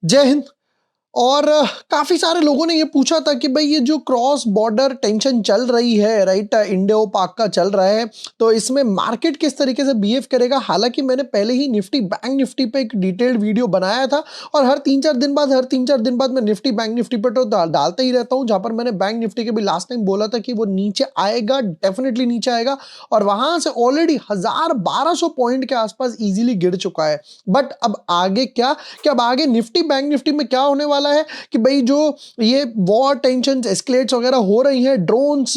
जय हिंद। और काफी सारे लोगों ने ये पूछा था कि भाई ये जो क्रॉस बॉर्डर टेंशन चल रही है, राइट, इंडिया पाक का चल रहा है, तो इसमें मार्केट किस तरीके से बिहेव करेगा। हालांकि मैंने पहले ही निफ्टी बैंक निफ्टी पे एक डिटेल्ड वीडियो बनाया था और हर तीन चार दिन बाद मैं निफ्टी बैंक निफ्टी पे तो डालता ही रहता हूं, जहां पर मैंने बैंक निफ्टी के भी लास्ट टाइम बोला था कि वो नीचे आएगा, डेफिनेटली नीचे आएगा और वहां से ऑलरेडी 1200 पॉइंट के आसपास इजीली गिर चुका है। बट अब आगे क्या, कि अब आगे निफ्टी बैंक निफ्टी में क्या होने वाला है कि भाई जो ये वॉर टेंशन एस्केलेट्स वगैरह हो रही हैं, ड्रोन्स,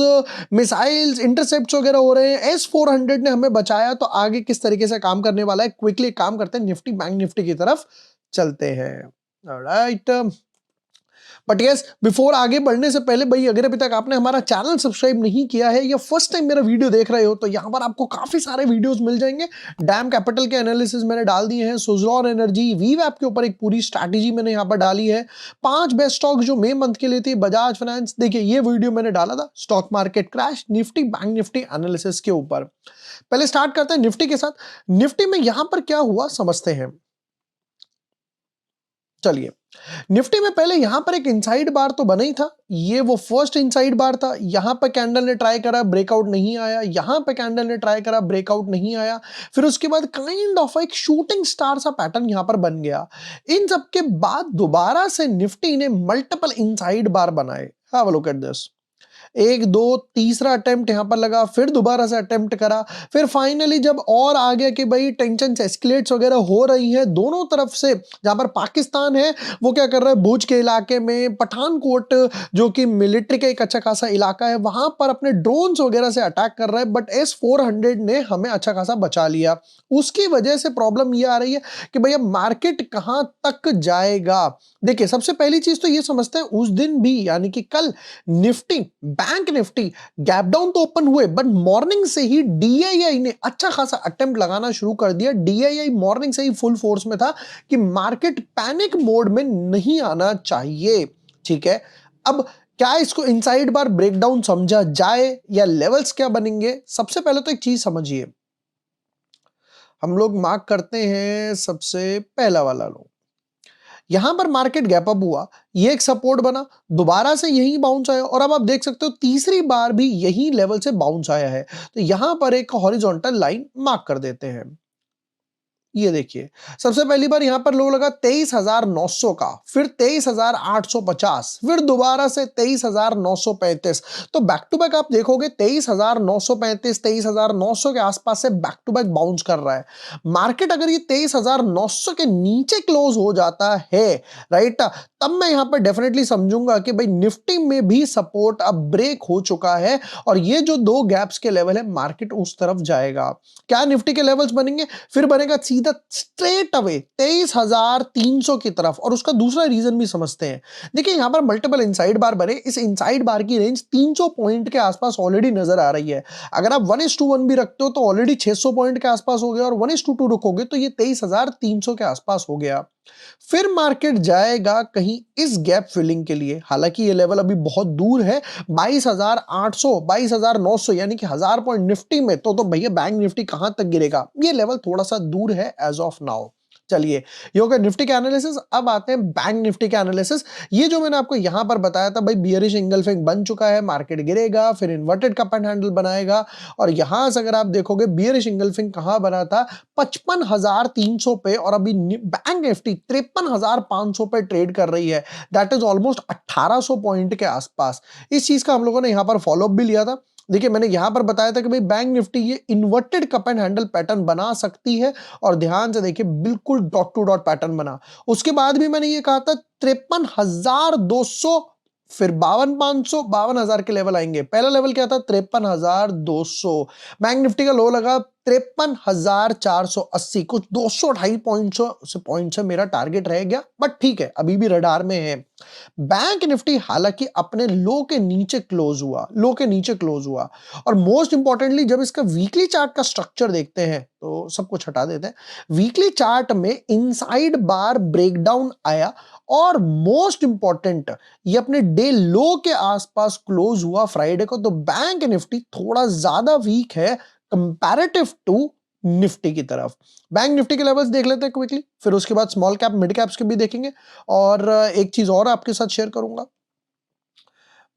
मिसाइल्स, इंटरसेप्ट्स वगैरह हो रहे हैं, S-400 ने हमें बचाया, तो आगे किस तरीके से काम करने वाला है, क्विकली काम करते हैं, निफ्टी बैंक निफ्टी की तरफ चलते हैं। राइट, बट यस, बिफोर आगे बढ़ने से पहले भाई, अगर अभी तक आपने हमारा चैनल सब्सक्राइब नहीं किया है या फर्स्ट टाइम मेरा वीडियो देख रहे हो, तो यहां पर आपको काफी सारे वीडियोस मिल जाएंगे। डैम कैपिटल के एनालिसिस मैंने डाल दिए हैं, सुज़लॉन एनर्जी, वीवैप के ऊपर एक पूरी स्ट्रैटेजी मैंने यहां पर डाली है, 5 बेस्ट स्टॉक जो मई मंथ के लिए थी, बजाज फाइनेंस, देखिए ये वीडियो मैंने डाला था stock market crash, Nifty bank Nifty analysis के ऊपर। पहले स्टार्ट करते हैं निफ्टी के साथ। निफ्टी में यहां पर क्या हुआ समझते हैं। चलिए, निफ्टी में पहले यहां पर एक इनसाइड बार तो बना ही था, ये वो फर्स्ट इनसाइड बार था। यहां पर कैंडल ने ट्राई करा, ब्रेकआउट नहीं आया, यहां पर कैंडल ने ट्राई करा, ब्रेकआउट नहीं आया, फिर उसके बाद काइंड ऑफ एक शूटिंग स्टार सा पैटर्न यहां पर बन गया। इन सब के बाद दोबारा से निफ्टी ने मल्टीपल इनसाइड बार बनाए। Have a look at this, एक दो तीसरा अटेम्प्ट यहां पर लगा, फिर दोबारा से अटेम्प्ट करा, फिर फाइनली जब और आ गया कि भाई टेंशन एस्केलेट्स वगैरह हो रही है दोनों तरफ से, जहां पर पाकिस्तान है वो क्या कर रहा है, भुज के इलाके में पठानकोट जो कि मिलिट्री का एक अच्छा खासा इलाका है, वहां पर अपने ड्रोन्स वगैरह से अटैक कर रहा है, बट S-400 ने हमें अच्छा खासा बचा लिया। उसकी वजह से प्रॉब्लम ये आ रही है कि भैया मार्केट कहां तक जाएगा। देखिए, सबसे पहली चीज तो ये समझते हैं, उस दिन भी यानी कि कल Nifty bank Nifty gap down तो ओपन हुए, बट मॉर्निंग से ही डीआईआई ने अच्छा खासा अटेम्प्ट लगाना शुरू कर दिया। डीआईआई मॉर्निंग से ही फुल फोर्स में था कि मार्केट पैनिक मोड में नहीं आना चाहिए। ठीक है, अब क्या इसको इनसाइड बार ब्रेकडाउन समझा जाए या लेवल्स क्या बनेंगे। सबसे पहले तो एक चीज समझिए, हम लोग मार्क करते हैं सबसे पहला वाला लो, यहां पर मार्केट गैप अप हुआ, ये एक सपोर्ट बना, दोबारा से यही बाउंस आया और अब आप देख सकते हो तीसरी बार भी यही लेवल से बाउंस आया है। तो यहां पर एक हॉरिजॉन्टल लाइन मार्क कर देते हैं। ये देखिए, सबसे पहली बार यहां पर लो लगा 23,900 का, फिर 23,850, फिर दोबारा से 23,935। तो बैक टू बैक आप देखोगे 23,935 23,900 के आसपास से बैक टू बैक बाउंस कर रहा है मार्केट। अगर ये 23,900 के नीचे क्लोज हो जाता है, राइट, तब मैं यहां पर डेफिनेटली समझूंगा कि भाई निफ्टी में भी सपोर्ट अब ब्रेक हो चुका है और ये जो दो गैप्स के लेवल है मार्केट उस तरफ जाएगा। क्या निफ्टी के लेवल्स बनेंगे, फिर बनेगा सीधा स्ट्रेट अवे 23,300 की तरफ। और उसका दूसरा रीजन भी समझते हैं। देखिए, यहां पर मल्टीपल इनसाइड बार बने, इस इनसाइड बार की रेंज 300 पॉइंट के आसपास ऑलरेडी नजर आ रही है। अगर आप 1:1 भी रखते हो तो ऑलरेडी 600 पॉइंट के आसपास हो गया और 1:2 रखोगे तो ये 23,300 के आसपास हो गया। फिर मार्केट जाएगा कहीं इस गैप फिलिंग के लिए, हालांकि ये लेवल अभी बहुत दूर है, 22,800 22,900 यानी कि 1000 पॉइंट निफ्टी में, तो भैया बैंक निफ्टी कहां तक गिरेगा, ये लेवल थोड़ा सा दूर है एज ऑफ नाउ। चलिए, ये हो गया निफ्टी का एनालिसिस। अब आते हैं बैंक निफ्टी का एनालिसिस। ये जो मैंने आपको यहां पर बताया था भाई, बियरिश इंगल्फिंग बन चुका है, मार्केट गिरेगा, फिर इन्वर्टेड कप एंड हैंडल बनाएगा और यहां से अगर आप देखोगे बियरिश इंगल्फिंग कहां बना था, 55,300 पे, और अभी बैंक निफ्टी 53,500 पे ट्रेड कर रही है। दैट इज ऑलमोस्ट 1800 पॉइंट के आसपास। इस चीज का हम लोगों ने यहां पर फॉलोअप भी लिया था। देखिए, मैंने यहां पर बताया था कि भाई बैंक निफ्टी ये inverted cup and handle pattern बना सकती है और ध्यान से देखिए बिल्कुल डॉट टू डॉट पैटर्न बना। उसके बाद भी मैंने ये कहा था 53,200, फिर 52,500 52,000 के लेवल आएंगे। पहला लेवल क्या था, 53,200। बैंक निफ्टी का लो लगा 53,480, कुछ 200-250 पॉइंट से मेरा टारगेट रह गया, बट ठीक है, अभी भी रडार में है। बैंक निफ्टी हालांकि अपने लो के नीचे क्लोज हुआ, लो के नीचे क्लोज हुआ। और मोस्ट इंपॉर्टेंटली जब इसका वीकली चार्ट का स्ट्रक्चर देखते हैं, तो सब कुछ हटा देते हैं, वीकली चार्ट में इनसाइड बार ब्रेकडाउन आया और मोस्ट इंपॉर्टेंट ये अपने डे लो के आसपास क्लोज हुआ फ्राइडे को। तो बैंक निफ्टी थोड़ा ज्यादा वीक है कंपैरेटिव टू निफ्टी की तरफ। बैंक निफ्टी के लेवल्स देख लेते हैं क्विकली, फिर उसके बाद स्मॉल कैप मिड कैप्स के भी देखेंगे और एक चीज और आपके साथ शेयर करूंगा।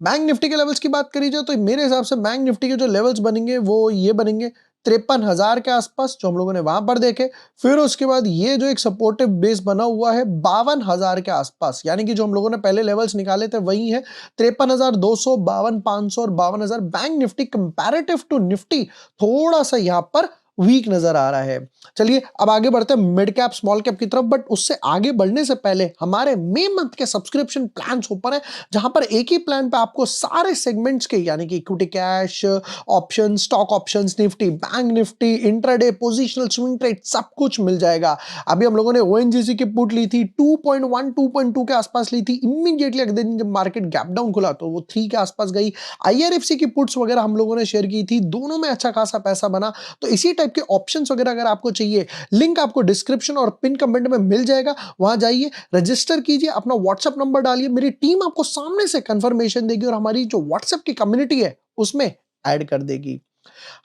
बैंक निफ्टी के लेवल्स की बात करी जाए तो मेरे हिसाब से बैंक निफ्टी के जो लेवल्स बनेंगे वो ये बनेंगे 53,000 के आसपास, जो हम लोगों ने वहां पर देखे। फिर उसके बाद ये जो एक सपोर्टिव बेस बना हुआ है 52,000 के आसपास, यानी कि जो हम लोगों ने पहले लेवल्स निकाले थे वही है 53,200, 52,500 और 52,000। Bank Nifty comparative to Nifty थोड़ा सा यहां पर वीक नजर आ रहा है। चलिए अब आगे बढ़ते हैं मिड कैप स्मॉल कैप की तरफ, बट उससे आगे बढ़ने से पहले हमारे मई मंथ के सब्सक्रिप्शन प्लान्स ओपन है, जहां पर एक ही प्लान पे आपको सारे सेगमेंट्स के, यानी कि equity cash option, stock options, Nifty, bank Nifty, intraday, positional, swing trade, सब कुछ मिल जाएगा। अभी हम लोगों ने ओएनजीसी की पुट ली थी 2.1 2.2 के आसपास ली थी, इमीडिएटली अगले दिन जब मार्केट गैप डाउन खुला तो वो 3 के आसपास गई। आईआरएफसी की पुट्स वगैरह हम लोगों ने शेयर की थी, दोनों में अच्छा खासा पैसा बना। तो इसी टाइप के ऑप्शंस वगैरह अगर आपको चाहिए, लिंक आपको डिस्क्रिप्शन और पिन कमेंट में मिल जाएगा, वहां जाइए, रजिस्टर कीजिए, अपना व्हाट्सएप नंबर डालिए, मेरी टीम आपको सामने से कंफर्मेशन देगी और हमारी जो व्हाट्सएप की कम्युनिटी है उसमें ऐड कर देगी।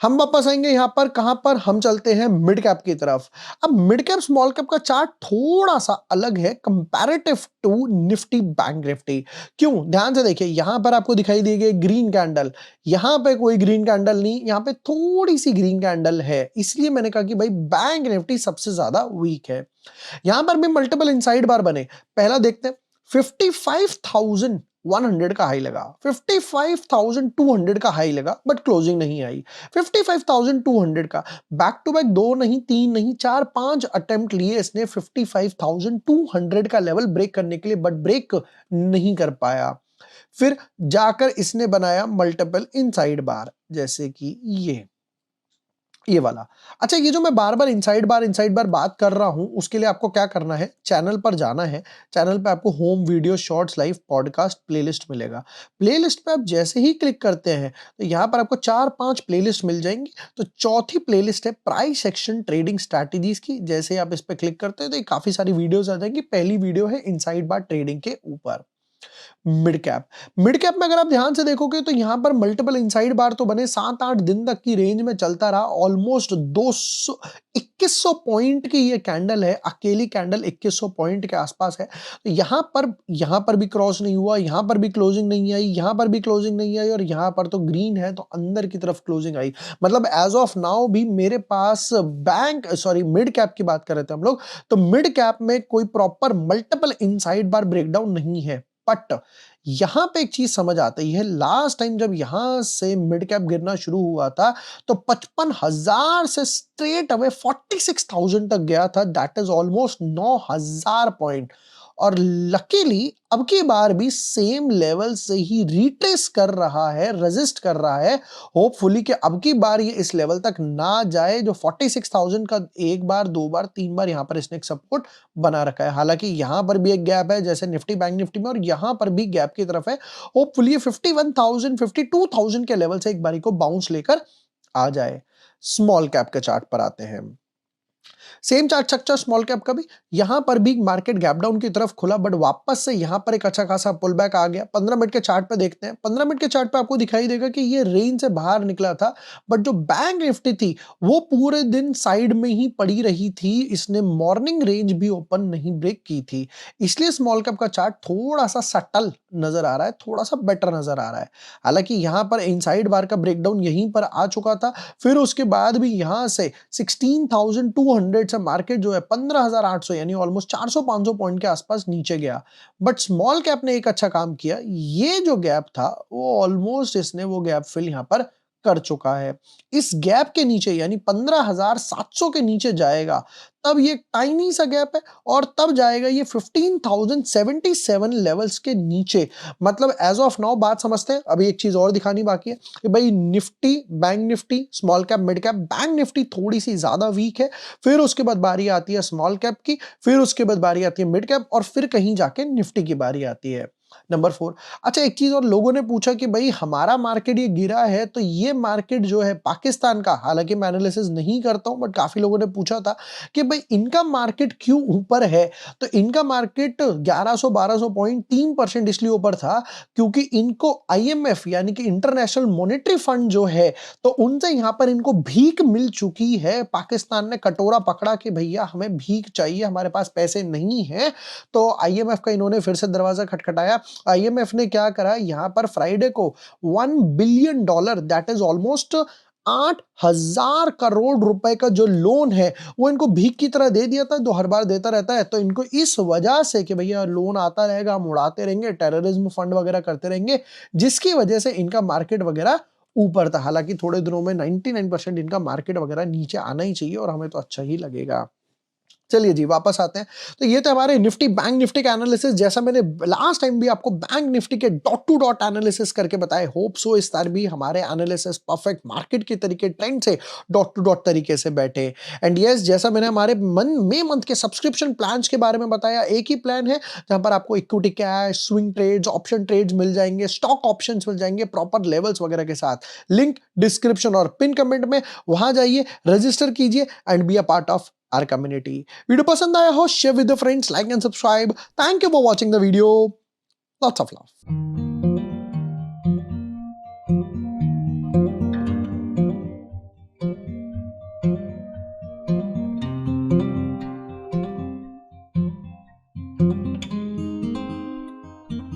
हम वापस आएंगे यहां पर, कहां पर हम चलते हैं मिड कैप की तरफ। अब मिड कैप स्मॉल कैप का चार्ट थोड़ा सा अलग है comparative to Nifty bank Nifty. क्यों, ध्यान से देखिए, यहां पर आपको दिखाई दी गई ग्रीन कैंडल, यहां पे कोई ग्रीन कैंडल नहीं, यहां पे थोड़ी सी ग्रीन कैंडल है, इसलिए मैंने कहा कि भाई बैंक निफ्टी सबसे ज्यादा वीक है। यहां पर भी मल्टीपल इनसाइड बार बने। पहला देखते हैं, 55,100 का हाई लगा, 55,200 का हाई लगा, बट क्लोजिंग नहीं आई। 55,200 का बैक टू बैक 2 नहीं, 3 नहीं, 4 5 अटेम्प्ट लिए इसने 55,200 का लेवल ब्रेक करने के लिए, बट ब्रेक नहीं कर पाया। फिर जाकर इसने बनाया मल्टीपल इनसाइड बार, जैसे कि ये वाला। अच्छा, ये जो मैं बार बार इनसाइड बार बात कर रहा हूं, उसके लिए आपको क्या करना है, चैनल पर जाना है। चैनल पे आपको home video, shorts, live, podcast, playlist मिलेगा। प्लेलिस्ट पे आप जैसे ही क्लिक करते हैं तो यहां पर आपको 4-5 प्लेलिस्ट मिल जाएंगी। तो चौथी प्लेलिस्ट है प्राइस एक्शन ट्रेडिंग स्ट्रैटेजीज की। जैसे ही आप इस पे क्लिक करते हैं तो काफी सारी वीडियोस आ जाएंगी। पहली वीडियो है इनसाइड बार ट्रेडिंग के ऊपर। मिड कैप में अगर आप ध्यान से देखोगे तो यहां पर मल्टीपल इनसाइड बार तो बने, 7-8 दिन तक की रेंज में चलता रहा। ऑलमोस्ट 200 2100 पॉइंट की ये कैंडल है, अकेली कैंडल 2100 पॉइंट के आसपास है। तो यहां पर भी क्रॉस नहीं हुआ, यहां पर भी क्लोजिंग नहीं आई, यहां पर भी क्लोजिंग नहीं आई, और यहां पर तो ग्रीन है तो अंदर की तरफ क्लोजिंग आई। मतलब एज ऑफ नाउ भी मेरे पास मिड कैप की बात कर रहे थे हम लोग, तो मिड कैप में कोई प्रॉपर मल्टीपल इनसाइड बार ब्रेकडाउन नहीं है। बट यहां पे एक चीज समझ आती है, लास्ट टाइम जब यहां से मिड कैप गिरना शुरू हुआ था तो 55,000 से स्ट्रेट अवे 46,000 तक गया था। That is almost 9,000 point. और लकीली अब की बार भी सेम लेवल से ही रिट्रेस कर रहा है, रेजिस्ट कर रहा है। होपफुली कि अब की बार ये इस लेवल तक ना जाए जो 46,000 का एक बार, दो बार, तीन बार यहां पर इसने एक सपोर्ट बना रखा है। हालांकि यहां पर भी एक गैप है जैसे निफ्टी बैंक निफ्टी में, और यहां पर भी गैप की तरफ है। होपफुली 51,000 52,000 के लेवल से एक बारी को बाउंस लेकर आ जाए। स्मॉल कैप के चार्ट पर आते हैं। Same chart structure small cap का भी, यहां पर भी मार्केट गैप डाउन की तरफ खुला, बट वापस से यहां पर एक अच्छा खासा पुल बैक आ गया। 15 मिनट के चार्ट पे देखते हैं। 15 मिनट के चार्ट पे आपको दिखाई देगा कि ये रेंज से बाहर निकला था, बट जो बैंक निफ्टी थी वो पूरे दिन साइड में ही पड़ी रही थी। इसने मॉर्निंग रेंज भी ओपन नहीं ब्रेक की थी, इसलिए स्मॉल कैप का चार्ट थोड़ा सा सटल नजर आ रहा है, थोड़ा सा बेटर नजर आ रहा है। हालांकि यहां पर इनसाइड बार का ब्रेकडाउन यहीं पर आ चुका था, फिर उसके बाद भी यहां से 16,200 से मार्केट जो है 15,800 यानी ऑलमोस्ट 400-500 पॉइंट के आसपास नीचे गया। बट स्मॉल कैप ने एक अच्छा काम किया, ये जो गैप था वो ऑलमोस्ट इसने वो गैप फिल यहां पर कर चुका है। इस गैप के नीचे यानी 15,700 के नीचे जाएगा तब ये टाइनी सा गैप है, और तब जाएगा ये 15,077 लेवल्स के नीचे। मतलब एज ऑफ नाउ बात समझते हैं। अभी एक चीज और दिखानी बाकी है कि भाई Nifty, bank Nifty, small cap, mid cap. Bank Nifty थोड़ी सी ज्यादा वीक है, फिर उसके बाद बारी आती है स्मॉल कैप की, फिर उसके बाद बारी आती है मिड कैप, और फिर कहीं जाके निफ्टी की बारी आती है। नंबर 4। अच्छा, एक चीज़ और लोगों ने पूछा कि भई हमारा मार्केट ये गिरा है, तो ये मार्केट जो है पाकिस्तान का, हालाँकि मैं एनालिसिस नहीं करता हूँ, बट काफ़ी लोगों ने पूछा था कि भई इनका मार्केट क्यों ऊपर है? तो इनका मार्केट 1100-1200 पॉइंट 3% इसलिए ऊपर था क्योंकि इनको आईएमएफ यानी कि इंटरनेशनल मॉनेटरी फंड जो है, तो उनसे यहाँ पर इनको भीख मिल चुकी है। पाकिस्तान ने कटोरा पकड़ा कि भैया हमें भीख चाहिए, हमारे पास पैसे नहीं हैं। तो आईएमएफ का इन्होंने फिर से दरवाज़ा खटखटाया। आईएमएफ ने क्या करा, यहाँ पर फ्राइडे को $1 billion, that is almost 8,000 crore रुपए का जो लोन है वो इनको भीख की तरह दे दिया था, जो हर बार देता रहता है। तो इनको इस वजह से कि भैया लोन आता रहेगा, हम उड़ाते रहेंगे, टेररिज्म फंड वगैरह करते रहेंगे, जिसकी वजह से इनका मार्केट वगैरह ऊपर था। हालांकि थोड़े दिनों में 99% इनका मार्केट वगैरह नीचे आना ही चाहिए और हमें तो अच्छा ही लगेगा। चलिए जी, वापस आते हैं। तो ये थे हमारे निफ्टी बैंक निफ्टी का एनालिसिस। जैसा मैंने लास्ट टाइम भी आपको बैंक निफ्टी के डॉट टू डॉट एनालिसिस करके बताए, होप सो इस बार भी हमारे एनालिसिस परफेक्ट मार्केट के तरीके ट्रेंड से डॉट टू डॉट तरीके से बैठे। एंड यस, जैसा मैंने हमारे मई मंथ के सब्सक्रिप्शन प्लान्स के बारे में बताया, एक ही प्लान है जहां पर आपको equity cash, swing trades, option trades मिल जाएंगे, स्टॉक ऑप्शंस मिल जाएंगे प्रॉपर लेवल्स वगैरह के साथ। लिंक डिस्क्रिप्शन और पिन कमेंट में, वहां जाइए, रजिस्टर कीजिए and be a part of our community. Video पसंद आया हो, share with your friends, like and subscribe. Thank you for watching the video. Lots of love.